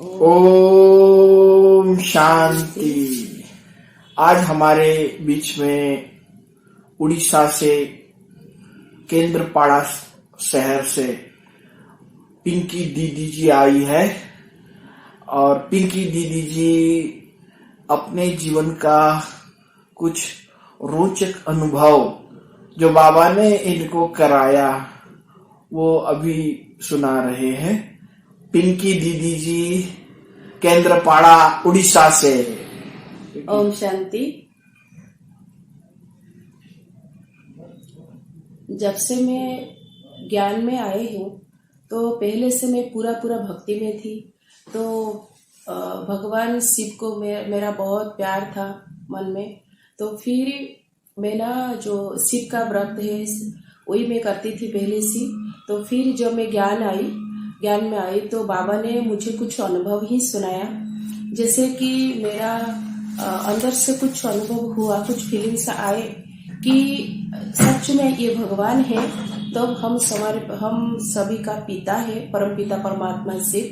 ओम शांति। आज हमारे बीच में उड़ीसा से केंद्रपाड़ा शहर से पिंकी दीदी जी आई है और पिंकी दीदी जी अपने जीवन का कुछ रोचक अनुभव जो बाबा ने इनको कराया वो अभी सुना रहे हैं। पिंकी दीदी जी केंद्रपाड़ा उड़ीसा से। ओम शांति। जब से मैं ज्ञान में आई हूँ तो पहले से मैं पूरा भक्ति में थी। तो भगवान शिव को मेरा बहुत प्यार था मन में। तो फिर मैं ना जो शिव का व्रत है वही मैं करती थी पहले से। तो फिर जब मैं ज्ञान में आई तो बाबा ने मुझे कुछ अनुभव ही सुनाया, जैसे कि मेरा अंदर से कुछ अनुभव हुआ, कुछ फीलिंग्स आए कि सच में ये भगवान है। तो हम सभी का पिता है, परम पिता परमात्मा शिव।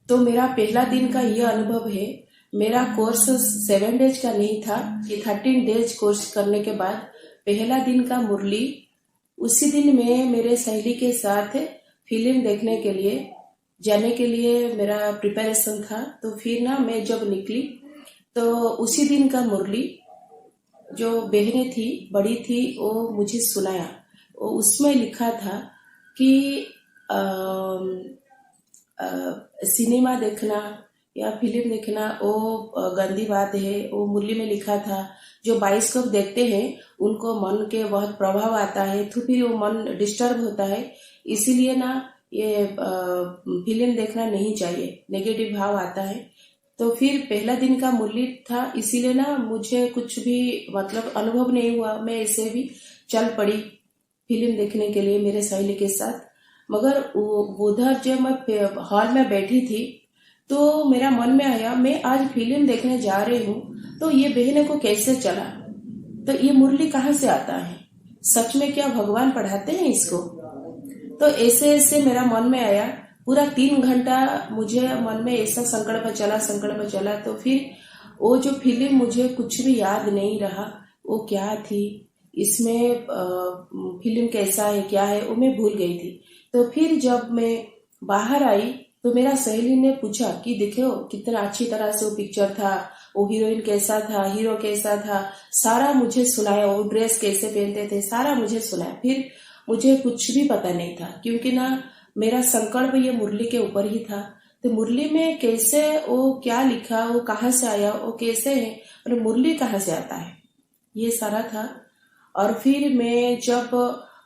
तो मेरा पहला दिन का ये अनुभव है। मेरा कोर्स 7 डेज का नहीं था, ये 13 डेज कोर्स करने के बाद पहला दिन का मुरली, उसी दिन में मेरे सहेली के साथ फिल्म देखने के लिए जाने के लिए मेरा प्रिपरेशन था। तो फिर ना मैं जब निकली तो उसी दिन का मुरली जो बहनें थी, बड़ी थी, वो मुझे सुनाया। वो उसमें लिखा था कि सिनेमा देखना या फिल्म देखना वो गंदी बात है। वो मुरली में लिखा था जो बाइस्कोप देखते हैं उनको मन के बहुत प्रभाव आता है, तो फिर वो मन डिस्टर्ब होता है। इसीलिए ना ये फिल्म देखना नहीं चाहिए, नेगेटिव भाव आता है। तो फिर पहला दिन का मुरली था, इसीलिए ना मुझे कुछ भी मतलब अनुभव नहीं हुआ। मैं ऐसे भी चल पड़ी फिल्म देखने के लिए मेरे सहेली के साथ। मगर उधर जब मैं हॉल में बैठी थी तो मेरा मन में आया मैं आज फिल्म देखने जा रही हूँ, तो ये बहने को कैसे चला, तो ये मुरली कहाँ से आता है, सच में क्या भगवान पढ़ाते हैं इसको। तो ऐसे मेरा मन में आया। पूरा 3 घंटा मुझे मन में ऐसा संकल्प चला। तो फिर वो जो फिल्म मुझे कुछ भी याद नहीं रहा, वो क्या थी, इसमें फिल्म कैसा है क्या है वो मैं भूल गई थी। तो फिर जब मैं बाहर आई तो मेरा सहेली ने पूछा कि देखो कितना अच्छी तरह से वो पिक्चर था, वो हीरोइन कैसा था, हीरो कैसा था, सारा मुझे सुनाया। वो ड्रेस कैसे पहनते थे सारा मुझे सुनाया। फिर मुझे कुछ भी पता नहीं था, क्योंकि ना मेरा संकल्प ये मुरली के ऊपर ही था। तो मुरली में कैसे वो क्या लिखा, वो कहाँ से आया, वो कैसे है और मुरली कहाँ से आता है, ये सारा था। और फिर मैं जब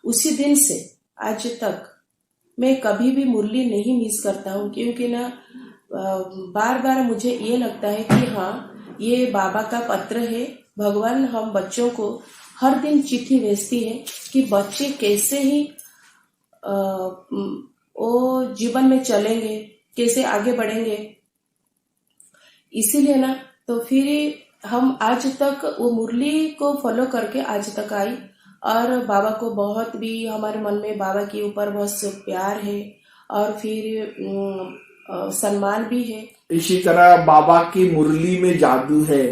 उसी दिन से आज तक मैं कभी भी मुरली नहीं मिस करता हूँ, क्योंकि ना बार बार मुझे ये लगता है कि हाँ ये बाबा का पत्र है। भगवान हम बच्चों को हर दिन चिट्ठी भेजती है कि बच्चे कैसे ही वो जीवन में चलेंगे, कैसे आगे बढ़ेंगे। इसीलिए ना तो फिर हम आज तक वो मुरली को फॉलो करके आज तक आई। और बाबा को बहुत भी हमारे मन में बाबा के ऊपर बहुत प्यार है और फिर सम्मान भी है। इसी तरह बाबा की मुरली में जादू है।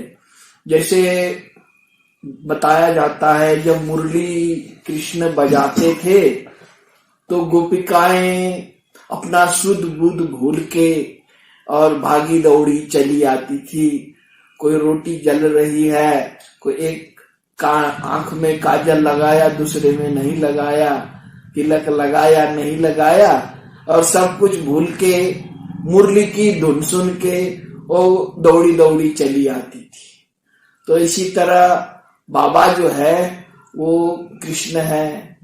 जैसे बताया जाता है जब मुरली कृष्ण बजाते थे तो गोपिकाएं अपना शुद्ध बुद्ध भूल के और भागी दौड़ी चली आती थी। कोई रोटी जल रही है, कोई एक आंख में काजल लगाया, दूसरे में नहीं लगाया, तिलक लगाया नहीं लगाया, और सब कुछ भूल के मुरली की धुन सुन के वो दौड़ी चली आती थी। तो इसी तरह बाबा जो है वो कृष्ण है,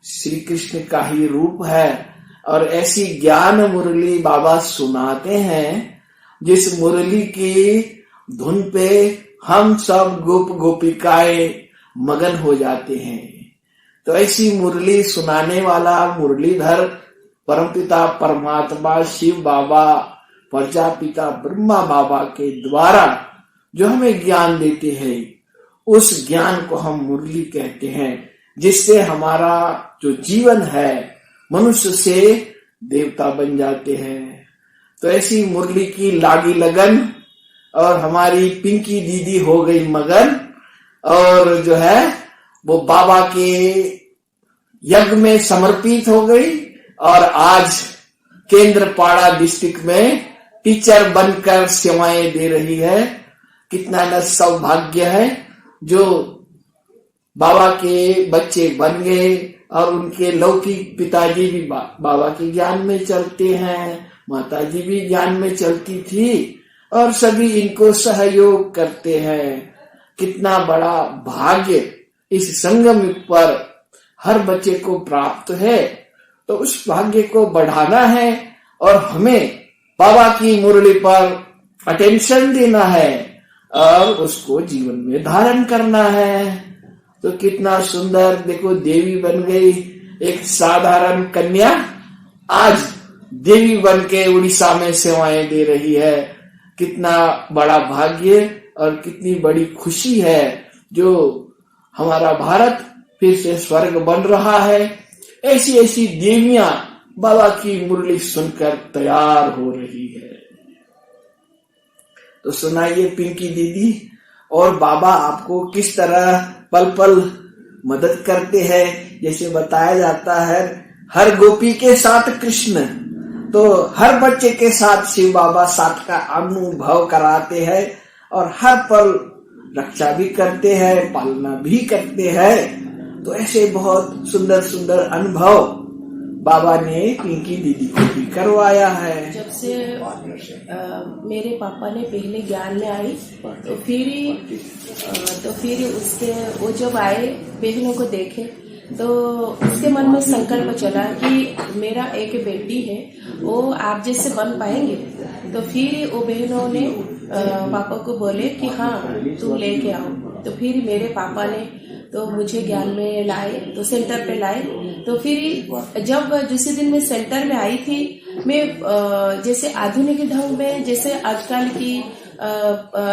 श्री कृष्ण का ही रूप है। और ऐसी ज्ञान मुरली बाबा सुनाते हैं जिस मुरली की धुन पे हम सब गोपिकाएं मगन हो जाते हैं। तो ऐसी मुरली सुनाने वाला मुरलीधर परमपिता परमात्मा शिव बाबा, प्रजापिता ब्रह्मा बाबा के द्वारा जो हमें ज्ञान देते हैं, उस ज्ञान को हम मुरली कहते हैं, जिससे हमारा जो जीवन है मनुष्य से देवता बन जाते हैं, तो ऐसी मुरली की लागी लगन, और हमारी पिंकी दीदी हो गई मगन, और जो है वो बाबा के यज्ञ में समर्पित हो गई, और आज केंद्रपाड़ा डिस्ट्रिक्ट में टीचर बनकर सेवाएं दे रही है। कितना न सौभाग्य है जो बाबा के बच्चे बन गए, और उनके लौकिक पिताजी भी बाबा के ज्ञान में चलते हैं, माताजी भी ज्ञान में चलती थी, और सभी इनको सहयोग करते हैं। कितना बड़ा भाग्य इस संगम पर हर बच्चे को प्राप्त है। तो उस भाग्य को बढ़ाना है, और हमें बाबा की मुरली पर अटेंशन देना है, और उसको जीवन में धारण करना है। तो कितना सुंदर, देखो देवी बन गई, एक साधारण कन्या आज देवी बन के उड़ीसा में सेवाएं दे रही है। कितना बड़ा भाग्य और कितनी बड़ी खुशी है जो हमारा भारत फिर से स्वर्ग बन रहा है। ऐसी ऐसी देवियां बाबा की मुरली सुनकर तैयार हो रही है। तो सुनाइए पिंकी दीदी, और बाबा आपको किस तरह पल पल मदद करते हैं। जैसे बताया जाता है हर गोपी के साथ कृष्ण, तो हर बच्चे के साथ शिव बाबा साथ का अनुभव कराते हैं, और हर पल रक्षा भी करते हैं, पालना भी करते हैं। तो ऐसे बहुत सुंदर सुंदर अनुभव बाबा ने पिंकी दीदी को भी करवाया है। जब से मेरे पापा ने पहले ज्ञान में आई, तो फिर उसके वो जब आए बहनों को देखे, तो उसके मन में संकल्प चला कि मेरा एक बेटी है, वो आप जैसे बन पाएंगे। तो फिर वो बहनों ने पापा को बोले कि हाँ तुम लेके आओ। तो फिर मेरे पापा ने तो मुझे ज्ञान में लाए, तो सेंटर पे लाए। तो फिर जब दूसरे दिन मैं सेंटर में आई थी, मैं जैसे आधुनिक ढंग में जैसे आजकल की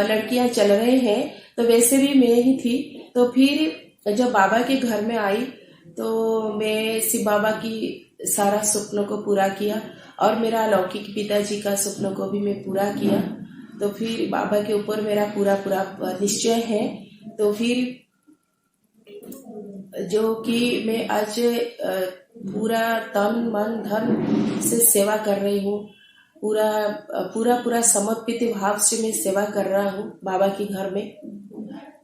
लड़कियां चल रहे हैं, तो वैसे भी मैं ही थी। तो फिर जब बाबा के घर में आई, तो मैं शिव बाबा की सारा सपनों को पूरा किया, और मेरा लौकिक पिताजी का सपनों को भी मैं पूरा किया। तो फिर बाबा के ऊपर मेरा पूरा पूरा निश्चय है। तो फिर जो कि मैं आज पूरा तन मन धन से सेवा कर रही हूँ, पूरा समर्पित भाव से मैं सेवा कर रहा हूँ बाबा के घर में।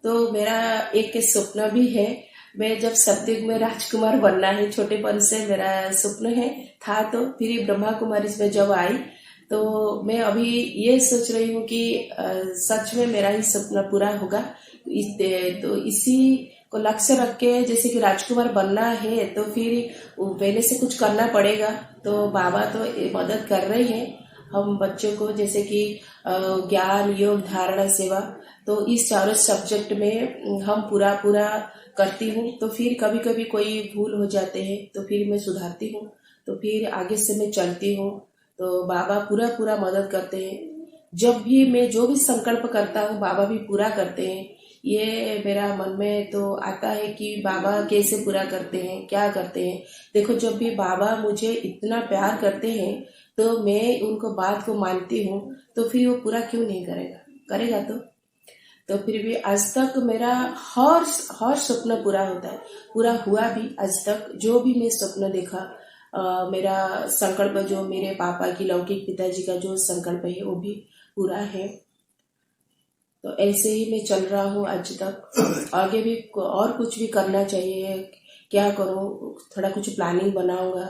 तो मेरा एक स्वप्न भी है, मैं जब सतयुग में राजकुमार बनना है, छोटेपन से मेरा स्वप्न है था। तो फिर ब्रह्मा कुमारी में जब आई, तो मैं अभी ये सोच रही हूँ कि सच में मेरा ही सपना पूरा होगा। तो इसी को लक्ष्य रख के, जैसे कि राजकुमार बनना है, तो फिर पहले से कुछ करना पड़ेगा। तो बाबा तो मदद कर रही है हम बच्चों को, जैसे कि ज्ञान, योग, धारणा, सेवा। तो इस चारों सब्जेक्ट में हम पूरा करती हूँ। तो फिर कभी कभी कोई भूल हो जाते हैं, तो फिर मैं सुधारती हूँ, तो फिर आगे से मैं चलती हूँ। तो बाबा पूरा मदद करते हैं। जब भी मैं जो भी संकल्प करता हूँ, बाबा भी पूरा करते हैं। ये मेरा मन में तो आता है कि बाबा कैसे पूरा करते हैं, क्या करते हैं। देखो, जब भी बाबा मुझे इतना प्यार करते हैं, तो मैं उनको बात को मानती हूँ, तो फिर वो पूरा क्यों नहीं करेगा तो फिर भी आज तक मेरा हर सपना पूरा होता है, पूरा हुआ भी आज तक। जो भी मैं सपना देखा, मेरा संकल्प, जो मेरे पापा की, लौकिक पिताजी का जो संकल्प है, वो भी पूरा है। तो ऐसे ही मैं चल रहा हूँ आज तक। आगे भी और कुछ भी करना चाहिए, क्या करूँ, थोड़ा कुछ प्लानिंग बनाऊंगा,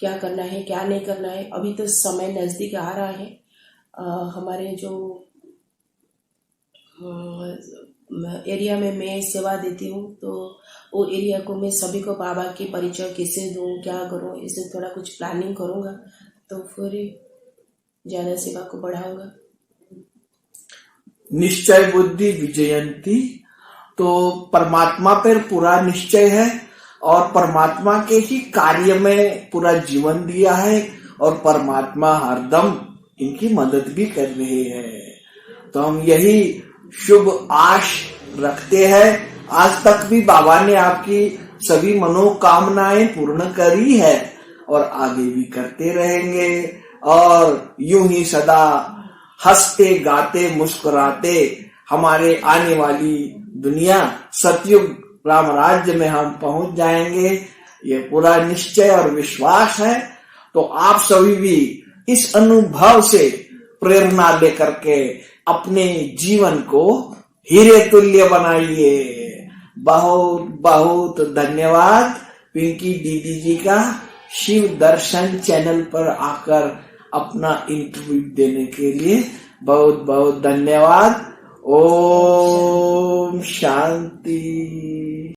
क्या करना है क्या नहीं करना है। अभी तो समय नजदीक आ रहा है। हमारे जो एरिया में मैं सेवा देती हूँ, तो वो एरिया को मैं सभी को बाबा की परिचय कैसे दूँ, क्या करूँ, इसे थोड़ा कुछ प्लानिंग करूँगा, तो फिर ज्यादा सेवा को बढ़ाऊंगा। निश्चय बुद्धि विजयंती, तो परमात्मा पर पूरा निश्चय है, और परमात्मा के ही कार्य में पूरा जीवन दिया है, और परमात्मा हरदम इनकी मदद भी कर रहे हैं। तो हम यही शुभ आश रखते हैं। आज तक भी बाबा ने आपकी सभी मनोकामनाएं पूर्ण करी है, और आगे भी करते रहेंगे। और यूं ही सदा हंसते गाते मुस्कुराते हमारे आने वाली दुनिया सतयुग राम राज्य में हम पहुंच जाएंगे, ये पूरा निश्चय और विश्वास है। तो आप सभी भी इस अनुभव से प्रेरणा लेकर के अपने जीवन को हीरे तुल्य बनाइए। बहुत बहुत धन्यवाद पिंकी दीदी जी का शिव दर्शन चैनल पर आकर अपना इंटरव्यू देने के लिए बहुत बहुत धन्यवाद। ओम शांति।